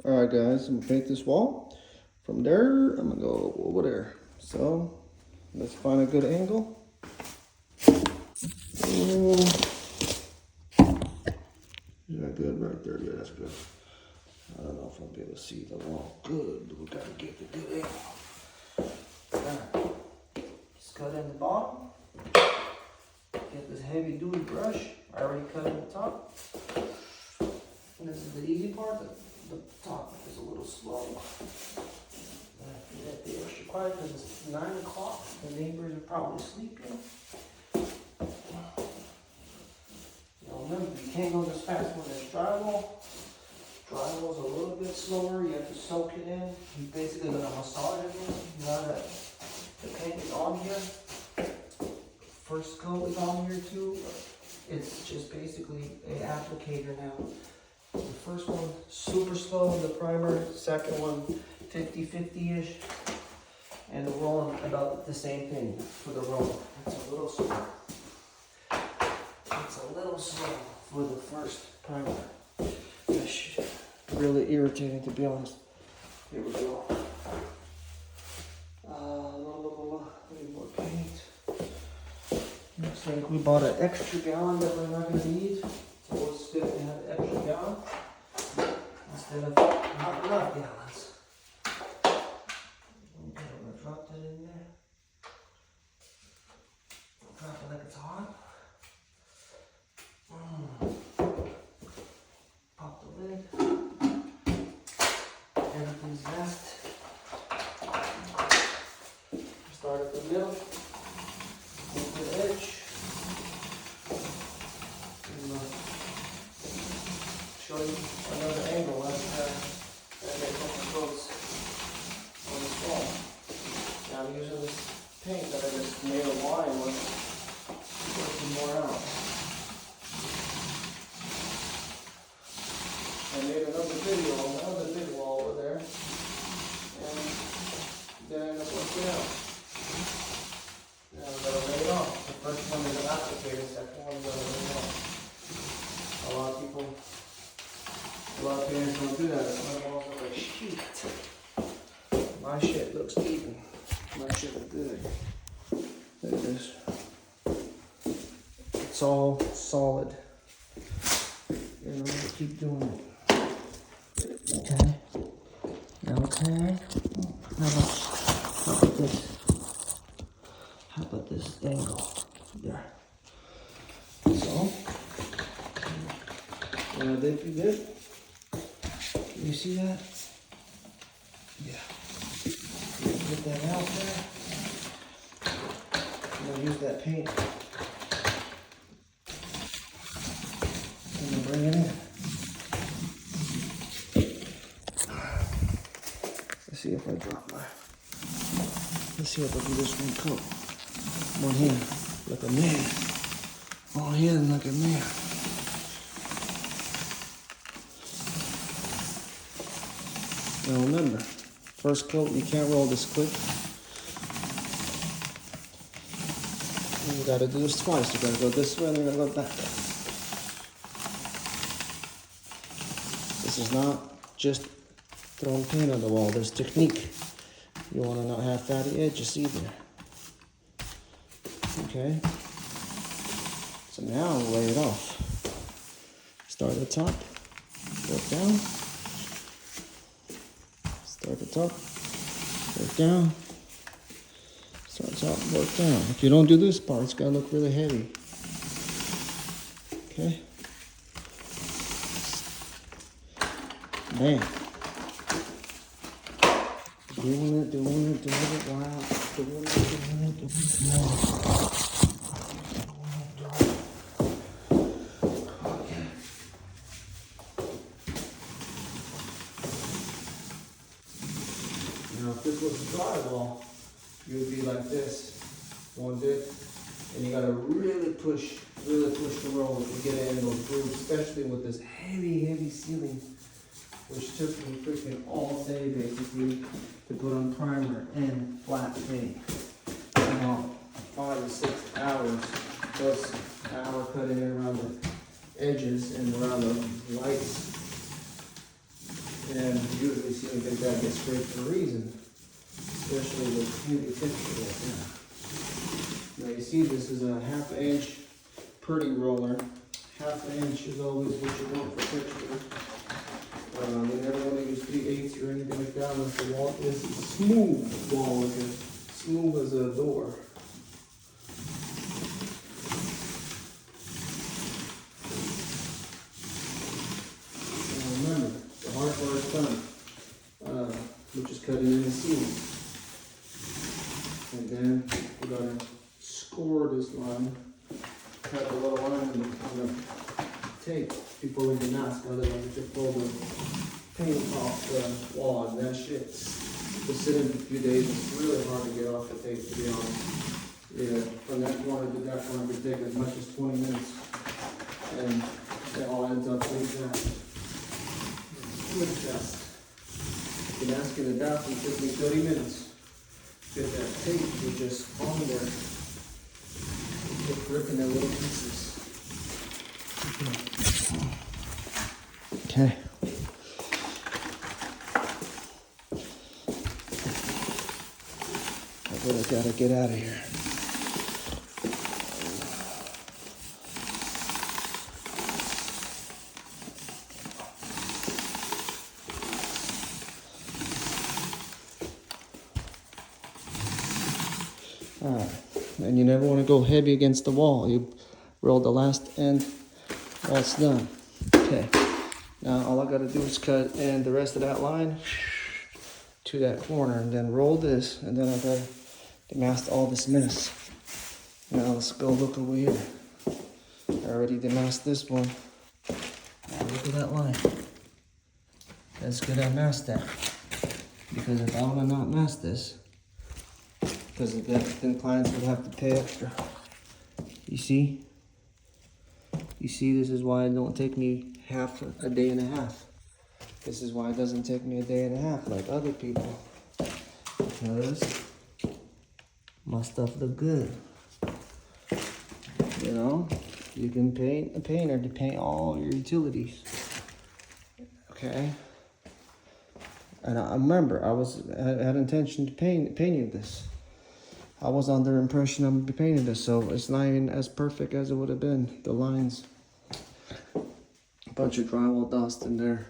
All right, guys, I'm gonna paint this wall. From there, I'm gonna go over there. So let's find a good angle. Is that good right there? Yeah, that's good. I don't know if I'll be able to see the wall good, but we gotta get the good angle. Alright, just cut in the bottom. Get this heavy duty brush. I already cut in the top. And this is the easy part. The top is a little slow. I have to get the extra quiet because it's 9 o'clock. The neighbors are probably sleeping. Now remember, you can't go this fast when there's drywall. Drywall's a little bit slower. You have to soak it in. You basically gonna massage it in. Now that the paint is on here, first coat is on here too. It's just basically an applicator now. The first one super slow in the primer. Second one 50-50-ish. And the rolling about the same thing for the roll. It's a little slow. It's a little slow for the first primer. That's really irritating, to be honest. Here we go. Need more paint. Looks like we bought an extra gallon that we're not going to need. So it's good to have an extra gallon instead of not enough gallons. Okay, I'm going to drop that in there. Drop it like it's hot. Pop the lid. Everything's messed. Start at the middle. Go to the edge. And show you another angle after I get a couple coats on this wall. Now I'm using this paint that I just made a line with. Working more out. I made another video on the other big wall over there, and then I ended up working out. Now I'm gonna lay it off. The first one is an applicator, the second one is gonna lay it off. A lot of painters don't do that. My walls look like shit. My shit looks even. My shit looks good. There it is. It's all solid. And I'm gonna keep doing it. Okay. Okay. How about this? How about this angle? There. So, when I did you good? You see that? Yeah. Get that out there. I'm gonna use that paint. I'm gonna bring it in. Let's see if I drop my. Let's see if I can just one coat. One hand, like a man. One hand, like a man. Now remember, first coat, you can't roll this quick. And you gotta do this twice. You gotta go this way and you gotta go that way. This is not just throwing paint on the wall. There's technique. You wanna not have fatty edges either. Okay. So now I'll lay it off. Start at the top, work down. Start at the top, work down. Start at the top, work down. If you don't do this part, it's gonna look really heavy. Okay. Man. Doing it while doing it wow. Okay. Now if this was a drywall, you would be like this, one dip, and you gotta really push the roll to get it in those grooves, especially with this heavy ceiling, which took me freaking all day basically to put on primer and flat paint. About 5 to 6 hours, plus an hour cutting it around the edges and around the lights. And usually see anything that gets scraped for a reason, especially with heavy texture like that. Now you see this is a 1/2 inch pretty roller. 1/2 inch is always what you want for texture. You never want to use 3/8 or anything like that unless the wall is smooth wall, like as smooth as a door. Remember, the hard part is done, which is cutting in the ceiling. And then we're gonna score this line, cut a little line on the tape before we can mask, otherwise it just pull the paint off the wall, and that shit's been sitting for a few days. It's really hard to get off the tape, to be honest. Yeah, from that corner to that corner could take as much as 20 minutes, and it all ends up like that. Quick test. The mask in the bathroom took me 30 minutes. Get that tape to just on there. Get ripping their little pieces. Okay. I really gotta get out of here. Alright, and you never want to go heavy against the wall. You roll the last end while it's done. Okay, now all I got to do is cut in the rest of that line to that corner, and then roll this, and then I got to demask all this mess. Now let's go look over here. I already demasked this one. Now look at that line. That's good I masked that. Because if I would have not masked this, because then clients would have to pay extra. You see? You see, this is why it don't take me a day and a half. This is why it doesn't take me a day and a half like other people. Because my stuff look good. You know? You can pay a painter to paint all your utilities. Okay? And I remember, I had intention to painting this. I was under the impression I'm gonna be painting this, so it's not even as perfect as it would have been. The lines, a bunch of drywall dust in there.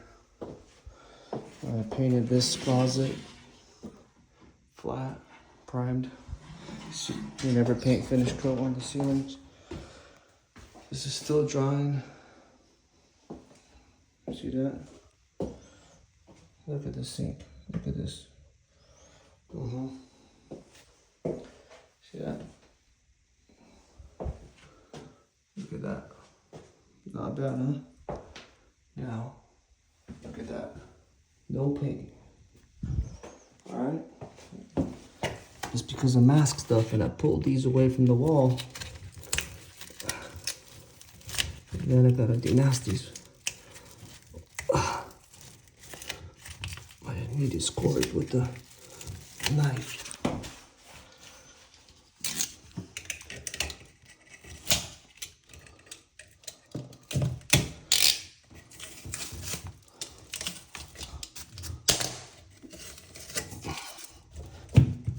I painted this closet flat, primed. You never paint finish coat on the ceilings. This is still drying. See that? Look at the sink. Look at this. See that? Look at that. Not bad, huh? Now, look at that. No painting. Alright? It's because of mask stuff, and I pulled these away from the wall. And then I gotta demask these. I need to score it with the knife.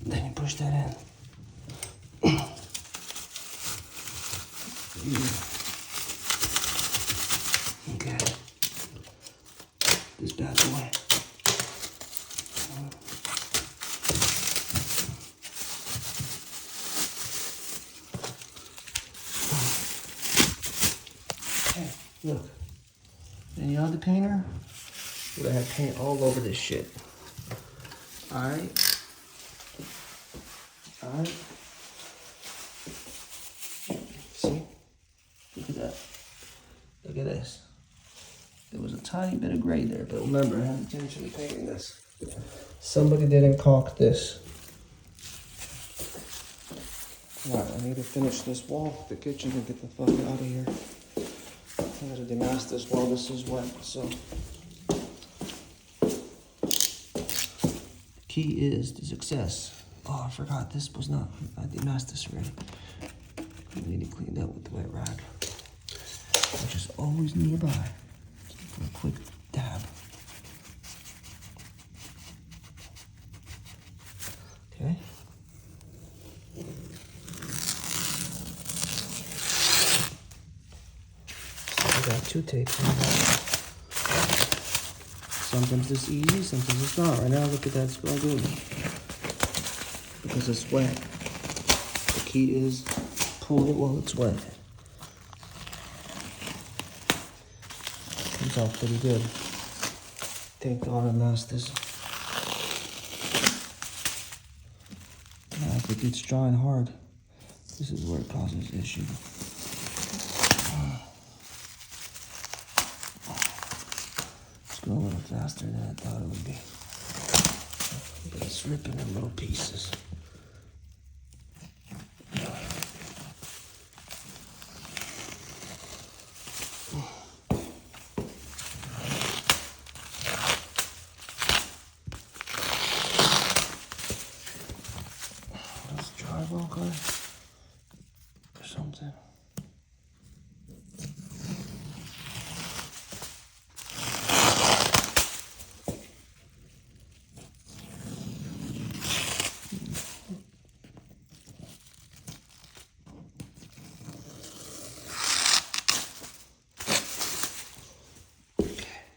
Then you push that in. Okay. This bad boy. Hey, look. Any other painter would have had paint all over this shit. Alright. Alright. See? Look at that. Look at this. There was a tiny bit of gray there, but remember, I had intention of painting this. Somebody didn't caulk this. Alright, I need to finish this wall, the kitchen, and get the fuck out of here. I gotta demask this while this is wet, so. Key is the success. Oh, I forgot, this was not, I demasked this already. I need to clean that with the wet rag, which is always nearby. For a quick dab. Okay. I got 2 tapes in there. Sometimes it's easy, sometimes it's not. Right now, look at that, it's all good. Because it's wet. The key is pull it while it's wet. Comes out pretty good. Thank God I lost this. Now, if it gets dry and hard, this is where it causes issue. It's going a little faster than I thought it would be. But it's ripping in little pieces. Let's try one guy or something.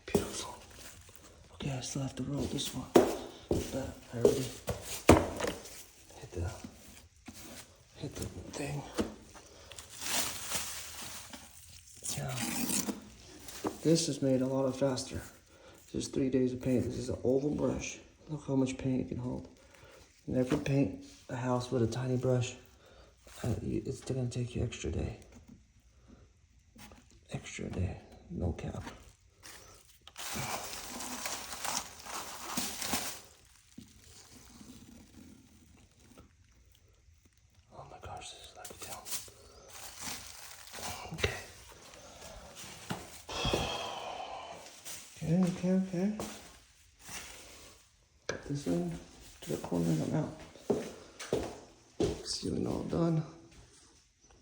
Beautiful. Okay, I still have to roll this one. But I already hit the thing. Yeah. This is made a lot faster. This is 3 days of paint. This is an oval brush. Look how much paint it can hold. Never paint a house with a tiny brush. It's gonna take you extra day. Extra day. No cap. Oh my gosh, this is like a town. Okay. Okay. Put this in to the corner and I'm out. Ceiling all done.